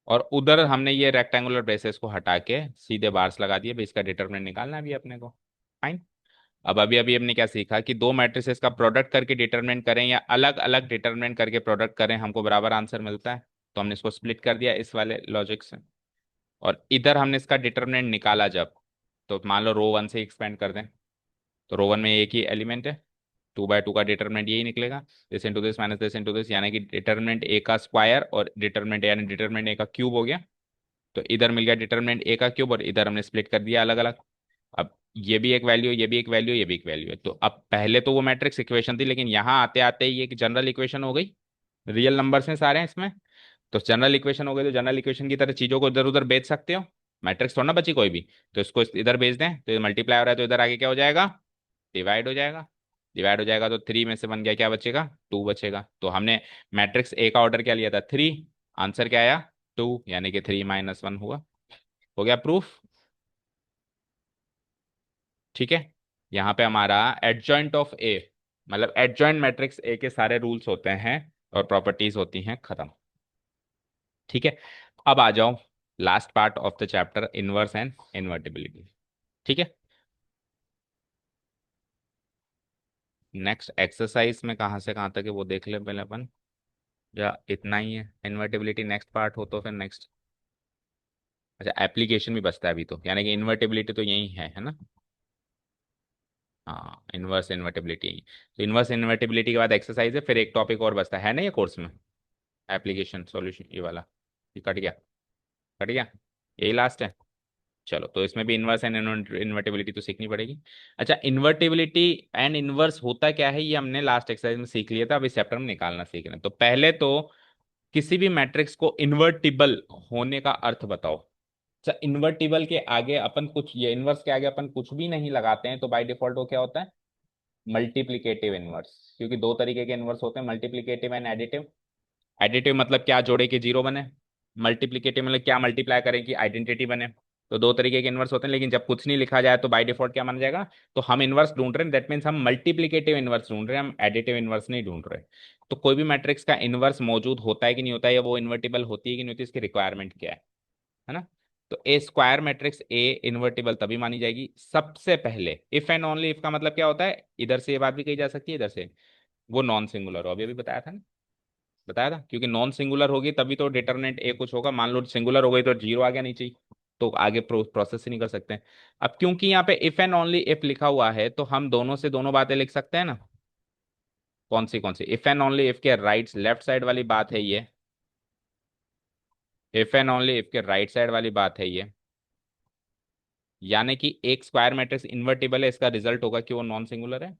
A: और उधर हमने ये रेक्टेंगुलर ब्रेसेस को हटा के सीधे बार्स लगा दिए भाई, इसका डिटरमिनेंट निकालना है अभी अपने को। फाइन। अब अभी अभी हमने क्या सीखा कि दो मैट्रिसेस का प्रोडक्ट करके डिटरमिनेंट करें या अलग अलग डिटरमिनेंट करके प्रोडक्ट करें, हमको बराबर आंसर मिलता है। तो हमने इसको स्प्लिट कर दिया इस वाले लॉजिक से, और इधर हमने इसका डिटरमिनेंट निकाला जब, तो मान लो रो 1 से एक्सपेंड कर दें, तो रो 1 में एक ही एलिमेंट है, 2/2 का डिटरमिनेंट यही निकलेगा, this into this minus this into this, यानी कि डिटरमिनेंट ए का स्क्वायर और डिटरमिनेंट यानी डिटरमिनेंट ए का क्यूब हो गया। तो इधर मिल गया डिटरमिनेंट ए का क्यूब, और इधर हमने स्प्लिट कर दिया अलग अलग। अब ये भी एक वैल्यू, ये भी एक वैल्यू, ये भी एक वैल्यू है, तो अब पहले तो वो मैट्रिक्स इक्वेशन थी, लेकिन यहाँ आते आते ये एक जनरल इक्वेशन हो गई, रियल नंबर्स में सारे हैं इसमें, तो जनरल इक्वेशन हो गई, तो जनरल इक्वेशन की तरह चीजों को इधर उधर बेच सकते हो, मैट्रिक्स थोड़ा ना बची कोई भी, तो इसको इधर भेज दें, तो ये मल्टीप्लाई हो रहा है, तो इधर आगे क्या हो जाएगा, डिवाइड हो जाएगा। डिवाइड हो जाएगा तो 3 में से बन गया, क्या बचेगा, 2 बचेगा। तो हमने मैट्रिक्स ए का ऑर्डर क्या लिया था, 3, आंसर क्या आया, 2, यानी कि 3-1 हुआ। हो गया प्रूफ। ठीक है, यहाँ पे हमारा एडजॉइंट ऑफ ए, मतलब एडजॉइंट मैट्रिक्स ए के सारे रूल्स होते हैं और प्रॉपर्टीज होती हैं खत्म। ठीक है, अब आ जाओ last part of the chapter, inverse and invertibility. ठीक है, नेक्स्ट एक्सरसाइज में कहाँ से कहाँ तक है वो देख ले पहले अपन, या इतना ही है, इन्वर्टिबिलिटी नेक्स्ट पार्ट हो तो फिर नेक्स्ट। अच्छा, एप्लीकेशन भी बचता है अभी तो, यानी कि इन्वर्टिबिलिटी तो यही है ना। हाँ, इनवर्स इन्वर्टिबिलिटी यही, तो इनवर्स इन्वर्टिबिलिटी के बाद एक्सरसाइज है, फिर एक टॉपिक और बचता है ना ये कोर्स में, एप्लीकेशन सॉल्यूशन ये वाला, ये कट गया, कट गया, यही लास्ट है। चलो, तो इसमें भी इनवर्स एंड इन्वर्टिबिलिटी तो सीखनी पड़ेगी। अच्छा, इन्वर्टिबिलिटी एंड इनवर्स होता क्या है, ये हमने लास्ट एक्सरसाइज में सीख लिया था, अभी चैप्टर में निकालना सीख रहे हैं। तो पहले तो किसी भी मैट्रिक्स को इन्वर्टिबल होने का अर्थ बताओ। अच्छा, इन्वर्टिबल के आगे अपन कुछ, ये इनवर्स के आगे अपन कुछ भी नहीं लगाते हैं, तो बाय डिफॉल्ट वो क्या होता है, मल्टीप्लीकेटिव इनवर्स, क्योंकि दो तरीके के इनवर्स होते हैं, मल्टीप्लीकेटिव एंड एडिटिव। एडिटिव मतलब क्या जोड़े के जीरो बने, मल्टीप्लीकेटिव मतलब क्या मल्टीप्लाई करें कि आइडेंटिटी बने। तो दो तरीके के इनवर्स होते हैं, लेकिन जब कुछ नहीं लिखा जाए तो बाय डिफॉल्ट क्या माना जाएगा, तो हम इनवर्स ढूंढ रहे हैं, दैट मीन्स हम मल्टीप्लीकेटिव इनवर्स ढूंढ रहे हैं, हम एडिटिव इनवर्स नहीं ढूंढ रहे। तो कोई भी मैट्रिक्स का इनवर्स मौजूद होता है कि नहीं होता है, या वो इन्वर्टिबल होती है कि नहीं होती है, इसकी रिक्वायरमेंट क्या है ना। तो ए स्क्वायर मैट्रिक्स ए इन्वर्टिबल तभी मानी जाएगी सबसे पहले, इफ एंड ओनली इफ का मतलब क्या होता है, इधर से ये बात भी कही जा सकती है, इधर से वो नॉन सिंगुलर हो, अभी अभी बताया था ना, बताया था, क्योंकि नॉन सिंगुलर होगी तभी तो डिटरमिनेंट ए कुछ होगा, मान लो सिंगुलर हो गई तो जीरो आ गया नीचे ही, तो आगे प्रोसेस ही नहीं कर सकते हैं। अब क्योंकि यहाँ पे इफ एंड ओनली इफ लिखा हुआ है, तो हम दोनों से दोनों बातें लिख सकते हैं ना। कौन सी, इफ एंड ओनली इफ के राइट लेफ्ट साइड वाली बात है ये, इफ एंड ओनली इफ के राइट साइड वाली बात है ये, यानी कि एक स्क्वायर मैट्रिक्स इन्वर्टिबल है, इसका रिजल्ट होगा कि वो नॉन सिंगुलर है,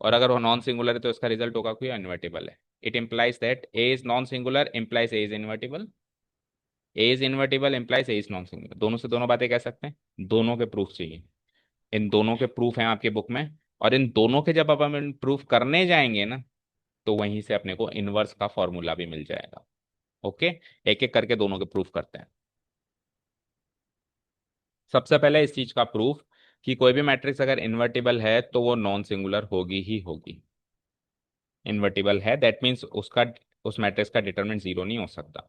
A: और अगर वो नॉन सिंगुलर है तो इसका रिजल्ट होगा कि वो इन्वर्टिबल है। It implies that A is non singular implies A is invertible, A is invertible implies A is non singular, दोनों से दोनों बातें कह सकते हैं, दोनों के प्रूफ चाहिए। इन दोनों के प्रूफ हैं आपके बुक में, और इन दोनों के जब अपन प्रूफ करने जाएंगे ना, तो वहीं से अपने को इनवर्स का फॉर्मूला भी मिल जाएगा। ओके, एक एक करके दोनों के प्रूफ करते हैं। सबसे पहले इस चीज का प्रूफ कि कोई भी मैट्रिक्स अगर इन्वर्टिबल है तो वो नॉन सिंगुलर होगी ही होगी। इन्वर्टिबल है दैट मीन्स उसका, उस मैट्रिक्स का डिटरमिनेंट जीरो नहीं हो सकता।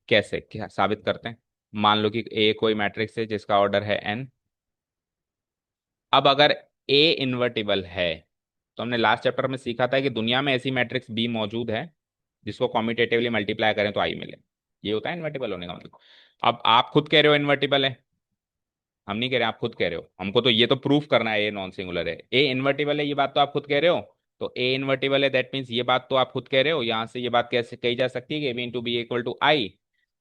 A: कैसे, क्या साबित करते हैं। मान लो कि ए कोई मैट्रिक्स है जिसका ऑर्डर है एन। अब अगर ए इन्वर्टिबल है, तो हमने लास्ट चैप्टर में सीखा था कि दुनिया में ऐसी मैट्रिक्स बी मौजूद है जिसको कॉम्यूटेटिवली मल्टीप्लाई करें तो आई मिले। ये होता है इन्वर्टिबल होने का मतलब। अब आप खुद कह रहे हो इन्वर्टिबल है, हम नहीं कह रहे, आप खुद कह रहे हो, हमको तो ये तो प्रूफ करना है ए नॉन सिंगुलर है, ए इन्वर्टिबल है, ये बात तो आप खुद कह रहे हो। तो ए इन्वर्टिबल है दैट मीन्स ये बात तो आप खुद कह रहे हो, यहां से ये बात कैसे कही जा सकती है कि A B into B equal to I.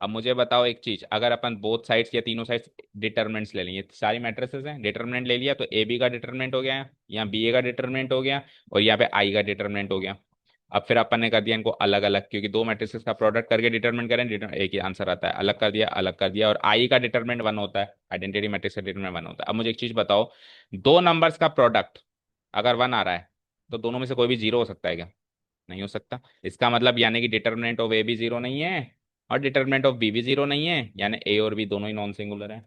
A: अब मुझे बताओ एक चीज, अगर अपन बोथ साइड्स या तीनों साइड्स डिटर्मिनेंट्स ले लें, ये सारी मैट्रिसेस हैं, डिटर्मिनेंट ले लिया तो ए बी का डिटर्मिनेंट हो गया, यहाँ बी ए का डिटर्मिनेंट हो गया, और यहाँ पे आई का डिटर्मिनेंट हो गया। अब फिर अपन ने कर दिया इनको अलग अलग, क्योंकि दो मैट्रिसेस का प्रोडक्ट करके डिटरमिन करें, एक ही आंसर आता है, अलग कर दिया, अलग कर दिया, और आई का डिटरमिनेंट वन होता है, आइडेंटिटी मैट्रिक्स का डिटरमिनेंट वन होता है। अब मुझे एक चीज बताओ, दो नंबर्स का प्रोडक्ट अगर वन आ रहा है, तो दोनों में से कोई भी जीरो हो सकता है क्या, नहीं हो सकता। इसका मतलब यानी कि डिटरमिनेंट ऑफ ए भी जीरो नहीं है, और डिटरमिनेंट ऑफ बी भी जीरो नहीं है, यानी ए और बी दोनों ही नॉन सिंगुलर है।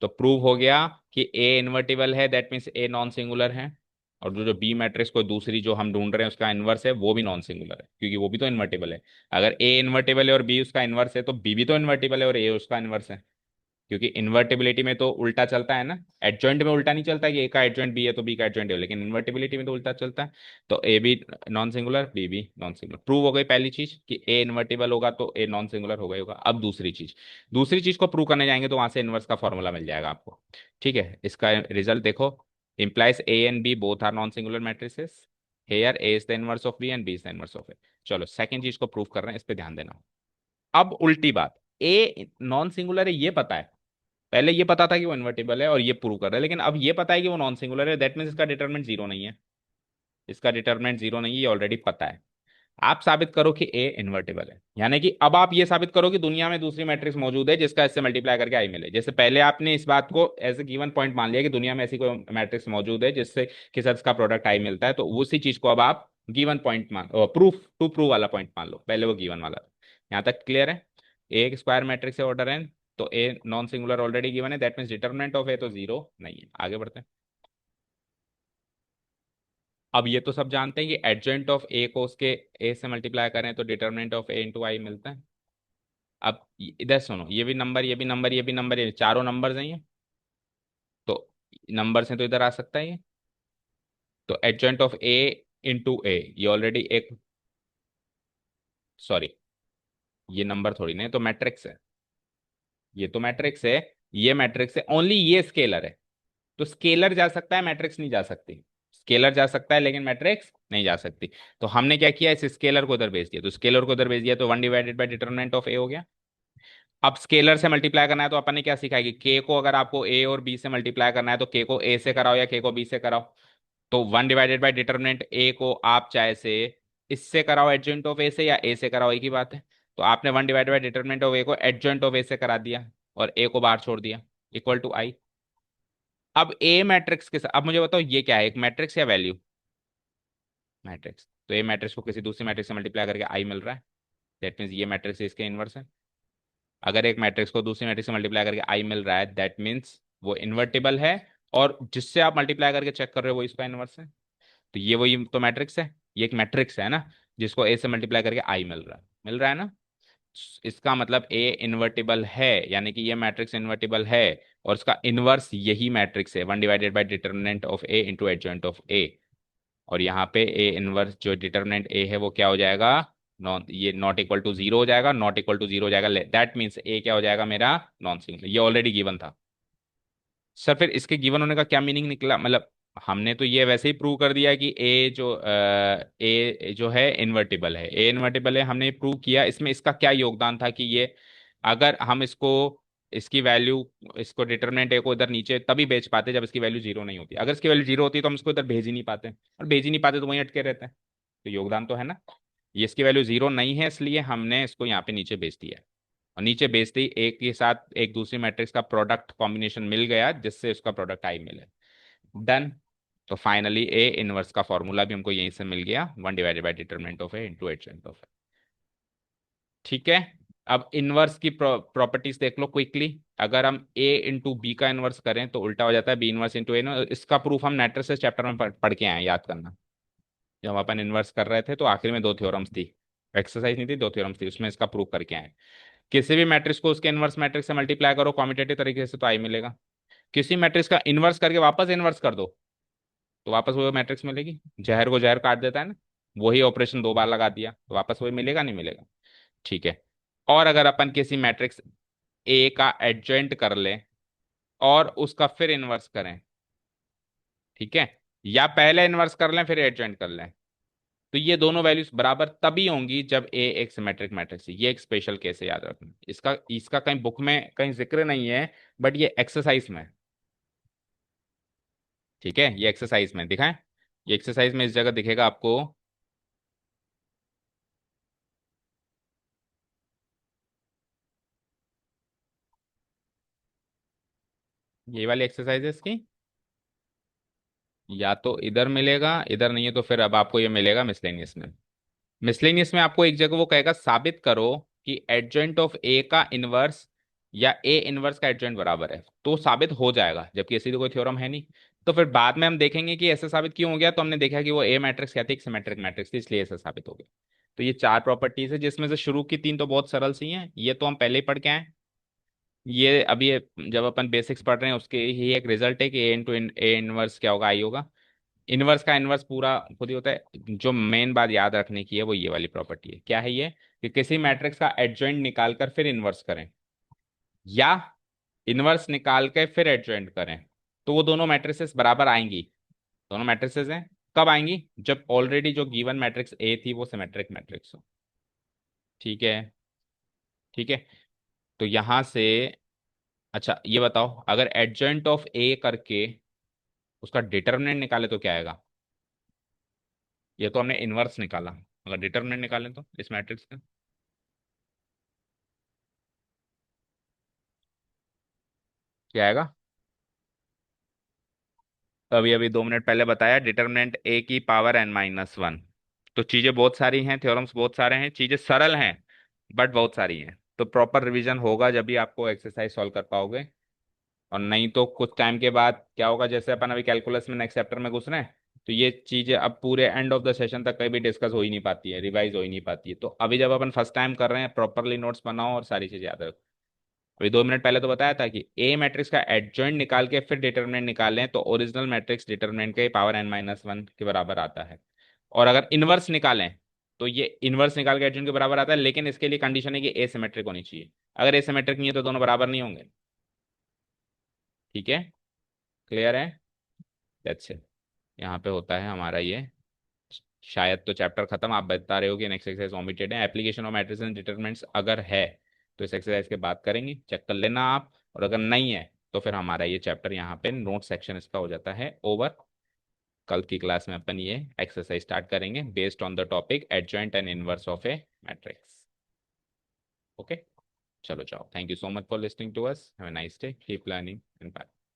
A: तो प्रूव हो गया कि ए इन्वर्टिबल है that means A non singular है, और जो जो बी मैट्रिक्स को दूसरी जो हम ढूंढ रहे हैं उसका इन्वर्स है वो भी नॉन सिंगुलर है, क्योंकि वो भी तो इन्वर्टिबल है। अगर ए इन्वर्टिबल है और बी उसका इन्वर्स है, तो बी भी तो इन्वर्टिबल है और ए उसका इन्वर्स है, क्योंकि इन्वर्टिबिलिटी में तो उल्टा चलता है ना, एडजॉइंट में उल्टा नहीं चलता कि ए का एडजॉइंट बी है तो बी का एडजॉइंट है, लेकिन इन्वर्टिबिलिटी में तो उल्टा चलता है। तो A B non singular, B भी नॉन सिंगुलर, प्रूव हो गई पहली चीज कि ए इन्वर्टिबल होगा तो ए नॉन सिंगुलर होगा ही होगा। अब दूसरी चीज को प्रूव करने जाएंगे तो वहां से इनवर्स का फॉर्मूला मिल जाएगा आपको। ठीक है, इसका रिजल्ट देखो, implies a and b both are non-singular matrices, here a is the inverse of b and b is the inverse of a। चलो सेकंड चीज को प्रूव कर रहे हैं, इस पे ध्यान देना। अब उल्टी बात, ए नॉन सिंगुलर है ये पता है, पहले ये पता था कि वो इन्वर्टिबल है और ये प्रूव कर रहा है, लेकिन अब ये पता है कि वो नॉन सिंगुलर है, दैट मीन्स इसका डिटरमिनेंट जीरो नहीं है, इसका डिटरमिनेंट जीरो नहीं है, ये ऑलरेडी पता है। आप साबित करो कि ए इन्वर्टिबल है, यानी कि अब आप ये साबित करो कि दुनिया में दूसरी मैट्रिक्स मौजूद है जिसका इससे मल्टीप्लाई करके आई मिले। जैसे पहले आपने इस बात को एज ए गिवन पॉइंट मान लिया कि दुनिया में ऐसी कोई मैट्रिक्स मौजूद है जिससे कि सर इसका प्रोडक्ट आई मिलता है, तो उसी चीज को अब आप गिवन पॉइंट मान, प्रूफ टू प्रूव वाला पॉइंट मान लो, पहले वो गिवन वाला। यहाँ तक क्लियर है। ए एक स्क्वायर मैट्रिक्स है ऑर्डर एन, तो ए नॉन सिंगुलर ऑलरेडी गिवन है, दैट मीन्स डिटर्मिनेंट ऑफ ए तो जीरो नहीं है। आगे बढ़ते हैं। अब ये तो सब जानते हैं कि एडजॉइंट ऑफ ए को उसके ए से मल्टीप्लाई करें तो डिटर्मिनेंट ऑफ ए इंटू आई मिलता है। अब इधर सुनो, ये भी नंबर, ये भी नंबर, ये भी नंबर, ये चारों नंबर्स हैं ये, तो नंबर से तो इधर आ सकता है ये। तो एडजॉइंट ऑफ ए इंटू ए, ये ऑलरेडी एक, सॉरी ये नंबर थोड़ी ना, ये तो मैट्रिक्स है, ये तो मैट्रिक्स है, ये मैट्रिक्स है, ओनली ये स्केलर है। तो स्केलर जा सकता है, मैट्रिक्स नहीं जा सकती। स्केलर जा सकता है लेकिन मैट्रिक्स नहीं जा सकती। तो हमने क्या किया, इस स्केलर को इधर भेज दिया, तो स्केलर को इधर भेज दिया तो one divided by determinant of A हो गया। अब स्केलर से मल्टीप्लाई करना है तो अपन ने क्या सीखा है कि के को अगर आपको ए और बी से मल्टीप्लाई करना है तो के को ए से कराओ या के को बी से कराओ। तो one divided by determinant A को आप चाहे से इससे कराओ एडजॉइंट ऑफ ए से, या ए से कराओ, एक ही बात है। तो आपने one divided by determinant of A को एडजॉइंट ऑफ ए से करा दिया और ए को बाहर छोड़ दिया, इक्वल टू आई। अब ए मैट्रिक्स के साथ, अब मुझे बताओ ये क्या है, एक मैट्रिक्स या वैल्यू, मैट्रिक्स। तो ये मैट्रिक्स को किसी दूसरी मैट्रिक्स से मल्टीप्लाई करके आई मिल रहा है, दैट मीन्स ये मैट्रिक्स इसके इनवर्स है। अगर एक मैट्रिक्स को दूसरी मैट्रिक्स से मल्टीप्लाई करके आई मिल रहा है, दैट मीन्स वो इन्वर्टिबल है, और जिससे आप मल्टीप्लाई करके चेक कर रहे हो वो इसका इनवर्स है। तो ये वही तो मैट्रिक्स है, ये एक मैट्रिक्स है ना, जिसको ए से मल्टीप्लाई करके आई मिल रहा है ना। इसका मतलब ए इन्वर्टिबल है, यानी कि ये मैट्रिक्स इन्वर्टिबल है, और इसका इनवर्स यही मैट्रिक्स है, one by determinant of A into adjoint of A. और यहाँ पे ए इनवर्स जो डिटर्मिनेंट ए है वो क्या हो जाएगा, नॉन, ये नॉट इक्वल टू जीरो हो जाएगा, नॉट इक्वल टू जीरो हो जाएगा, दैट मीन्स ए क्या हो जाएगा मेरा, नॉन सिंगुलर। ये ऑलरेडी गिवन था। सर फिर इसके गिवन होने का क्या मीनिंग निकला, मतलब हमने तो ये वैसे ही प्रूव कर दिया कि ए जो है इन्वर्टिबल है, ए इन्वर्टिबल है, हमने प्रूव किया। इसमें इसका क्या योगदान था कि ये, अगर हम इसको, इसकी वैल्यू, इसको डिटरमिनेंट ए को इधर नीचे तभी भेज पाते जब इसकी वैल्यू जीरो नहीं होती। अगर इसकी वैल्यू जीरो होती तो हम इसको इधर भेज ही नहीं पाते, और भेज ही नहीं पाते तो वहीं अटके रहते हैं। तो योगदान तो है ना। ये इसकी वैल्यू जीरो नहीं है, इसलिए हमने इसको यहाँ पे नीचे भेज दिया है। और नीचे भेजते ही एक के साथ एक दूसरी मैट्रिक्स का प्रोडक्ट कॉम्बिनेशन मिल गया, जिससे उसका प्रोडक्ट आई मिले। डन। तो फाइनली ए इनवर्स का फॉर्मूला भी हमको यहीं से मिल गया, one by determinant of A into adjoint of A. ठीक है। अब इनवर्स की प्रॉपर्टीज देख लो क्विकली। अगर हम ए इंटू बी का इनवर्स करें तो उल्टा हो जाता है, बी इनवर्स इंटू ए। इसका प्रूफ हम मैट्रिसेस चैप्टर में पढ़ के आए हैं, याद करना। जब हम अपन इनवर्स कर रहे थे तो आखिर में दो थ्योरम्स थी, एक्सरसाइज नहीं थी, दो थ्योरम्स थी, उसमें इसका प्रूफ करके आए। किसी भी मैट्रिक्स को उसके इनवर्स मैट्रिक्स से मल्टीप्लाई करो कॉम्पिटेटिव तरीके से तो आई मिलेगा। किसी मैट्रिक्स का इनवर्स करके वापस इनवर्स कर दो तो वापस वो मैट्रिक्स मिलेगी। जहर को जहर काट देता है ना, वही ऑपरेशन दो बार लगा दिया तो वापस वही मिलेगा, नहीं मिलेगा। ठीक है। और अगर अपन किसी मैट्रिक्स ए का एडजॉइंट कर लें और उसका फिर इनवर्स करें, ठीक है, या पहले इनवर्स कर लें फिर एडजॉइंट कर लें, तो ये दोनों वैल्यूज बराबर तभी होंगी जब ए एक सिमेट्रिक मैट्रिक्स है। ये एक स्पेशल केस है, याद रखना। इसका इसका कहीं बुक में कहीं जिक्र नहीं है, बट ये एक्सरसाइज में है। ठीक है, ये एक्सरसाइज में दिखाएं, ये एक्सरसाइज में इस जगह दिखेगा आपको। ये वाली एक्सरसाइज है इसकी, या तो इधर मिलेगा, इधर नहीं है तो फिर अब आपको ये मिलेगा मिसलेनियस में। मिसलेनियस में आपको एक जगह वो कहेगा साबित करो कि एडजॉइंट ऑफ ए का इनवर्स या ए इनवर्स का एडजॉइंट बराबर है, तो साबित हो जाएगा, जबकि ऐसी तो कोई थ्योरम है नहीं। तो फिर बाद में हम देखेंगे कि ऐसा साबित क्यों हो गया, तो हमने देखा कि वो ए मैट्रिक्स क्या थी, एक सिमेट्रिक मैट्रिक्स थी, इसलिए ऐसा साबित हो गया। तो ये चार प्रॉपर्टीज है, जिसमें से शुरू की तीन तो बहुत सरल सी हैं, ये तो हम पहले ही पढ़ के आए। ये अभी जब अपन बेसिक्स पढ़ रहे हैं उसके ही एक रिजल्ट है कि ए इंटू ए इनवर्स क्या होगा, आई होगा। इनवर्स का इनवर्स पूरा खुद ही होता है। जो मेन बात याद रखने की है वो ये वाली प्रॉपर्टी है, क्या है ये, कि किसी मैट्रिक्स का एडजॉइंट निकाल कर फिर इनवर्स करें, या इनवर्स निकाल के फिर एडजॉइंट करें, तो वो दोनों मैट्रिसेस बराबर आएंगी। दोनों मैट्रिसेस हैं, कब आएंगी, जब ऑलरेडी जो गिवन मैट्रिक्स ए थी वो सिमेट्रिक मैट्रिक्स हो। ठीक है। ठीक है। तो यहां से, अच्छा ये बताओ, अगर एडजॉइंट ऑफ ए करके उसका डिटर्मिनेंट निकाले तो क्या आएगा। ये तो हमने इनवर्स निकाला, अगर डिटर्मिनेंट निकालें तो इस मैट्रिक्स का क्या आएगा। अभी अभी 2 मिनट पहले बताया, डिटर्मिनेंट ए की पावर n-1। तो चीजें बहुत सारी हैं, थ्योरम्स बहुत सारे हैं, चीजें सरल हैं बट बहुत सारी हैं। तो प्रॉपर रिवीजन होगा जब भी आपको एक्सरसाइज सॉल्व कर पाओगे, और नहीं तो कुछ टाइम के बाद क्या होगा, जैसे अपन अभी कैलकुलस में नेक्स्ट चैप्टर में घुस रहे हैं, तो ये चीजें अब पूरे एंड ऑफ द सेशन तक कहीं भी डिस्कस हो ही नहीं पाती है, रिवाइज हो ही नहीं पाती है। तो अभी जब अपन फर्स्ट टाइम कर रहे हैं, प्रॉपरली नोट्स बनाओ और सारी चीजें याद रखो। अभी 2 मिनट पहले तो बताया था कि ए मैट्रिक्स का एडजॉइंट निकाल के फिर डिटरमिनेंट निकालें तो ओरिजिनल मैट्रिक्स डिटरमिनेंट के पावर n-1 के बराबर आता है। और अगर इनवर्स निकालें तो ये इनवर्स निकाल के एडजॉइंट के बराबर आता है, लेकिन इसके लिए कंडीशन है कि ए सिमेट्रिक होनी चाहिए। अगर ए सिमेट्रिक नहीं है तो दोनों बराबर नहीं होंगे। ठीक है, क्लियर है, दैट्स इट। यहाँ पे होता है हमारा ये, शायद तो चैप्टर खत्म। आप बता रहे हो कि नेक्स्ट एक्सरसाइज ओमिटेड है, application of matrix and determinants अगर है तो इस एक्सरसाइज के बाद करेंगे, चेक कर लेना आप। और अगर नहीं है तो फिर हमारा ये चैप्टर यहाँ पे नोट सेक्शन इसका हो जाता है ओवर। कल की क्लास में अपन ये एक्सरसाइज स्टार्ट करेंगे based on the topic adjoint and inverse of a matrix. Okay, चलो जाओ, thank you so much for listening to us, have a nice day, keep learning and bye.